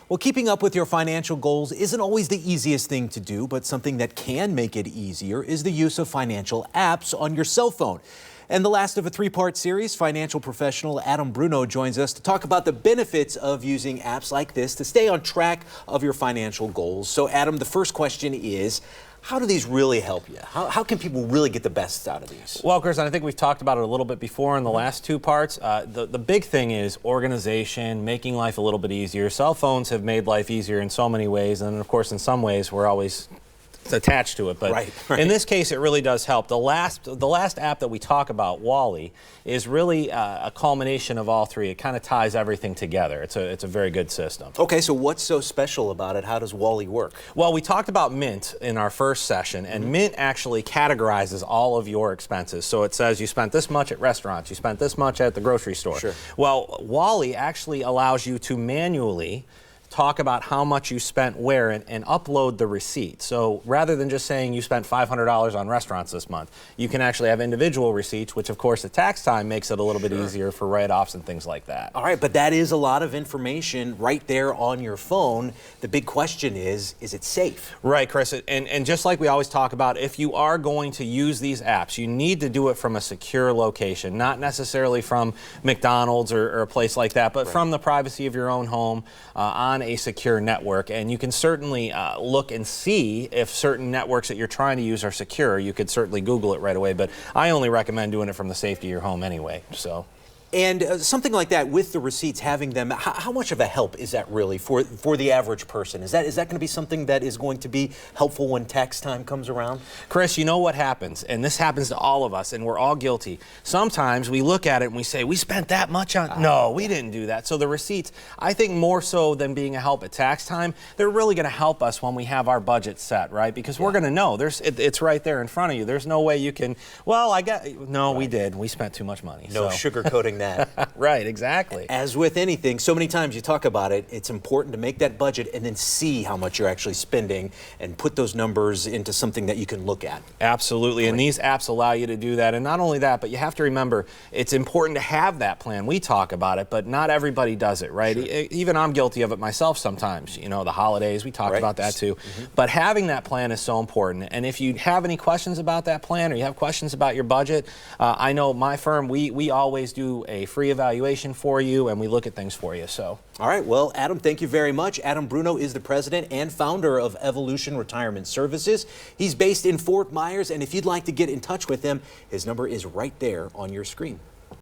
Well, keeping up with your financial goals isn't always the easiest thing to do, but something that can make it easier is the use of financial apps on your cell phone. And the last of a three-part series, financial professional Adam Bruno joins us to talk about the benefits of using apps like this to stay on track of your financial goals. So, Adam, the first question is, how do these really help you? How can people really get the best out of these? Well, Chris, I think we've talked about it a little bit before in the last two parts. The big thing is organization, making life a little bit easier. Cell phones have made life easier in so many ways, and of course, in some ways, we're always attached to it, but right. In this case it really does help. The last app that we talk about, Wally, is really a culmination of all three. It kind of ties everything together. It's a very good system. Okay, so what's so special about it? How does Wally work? Well, we talked about Mint in our first session, and Mint actually categorizes all of your expenses. So it says you spent this much at restaurants, you spent this much at the grocery store. Sure. Well, Wally actually allows you to manually talk about how much you spent where and upload the receipt. So rather than just saying you spent $500 on restaurants this month, you can actually have individual receipts, which of course at tax time makes it a little bit easier for write-offs and things like that. All right, but that is a lot of information right there on your phone. The big question is it safe? Right, Chris, and just like we always talk about, if you are going to use these apps, you need to do it from a secure location, not necessarily from McDonald's or a place like that, but from the privacy of your own home on a secure network. And you can certainly look and see if certain networks that you're trying to use are secure. You could certainly Google it right away, but I only recommend doing it from the safety of your home anyway. So. And something like that with the receipts, having them, how much of a help is that really for the average person? Is that going to be something that is going to be helpful when tax time comes around? Chris, you know what happens, and this happens to all of us, and we're all guilty. Sometimes we look at it and we say, we spent that much on, no, we didn't do that. So the receipts, I think more so than being a help at tax time, they're really going to help us when we have our budget set, right? Because we're going to know, it's right there in front of you. There's no way you can, well, we did. We spent too much money. No sugarcoating that. Right, exactly. As with anything, so many times you talk about it, it's important to make that budget and then see how much you're actually spending and put those numbers into something that you can look at. Absolutely, right. And these apps allow you to do that. And not only that, but you have to remember, it's important to have that plan. We talk about it, but not everybody does it, right? Sure. Even I'm guilty of it myself sometimes. You know, the holidays, we talked about that too. But having that plan is so important. And if you have any questions about that plan or you have questions about your budget, I know my firm, we always do a free evaluation for you, and we look at things for you. So, all right, well, Adam, thank you very much. Adam Bruno is the president and founder of Evolution Retirement Services. He's based in Fort Myers, and if you'd like to get in touch with him, his number is right there on your screen.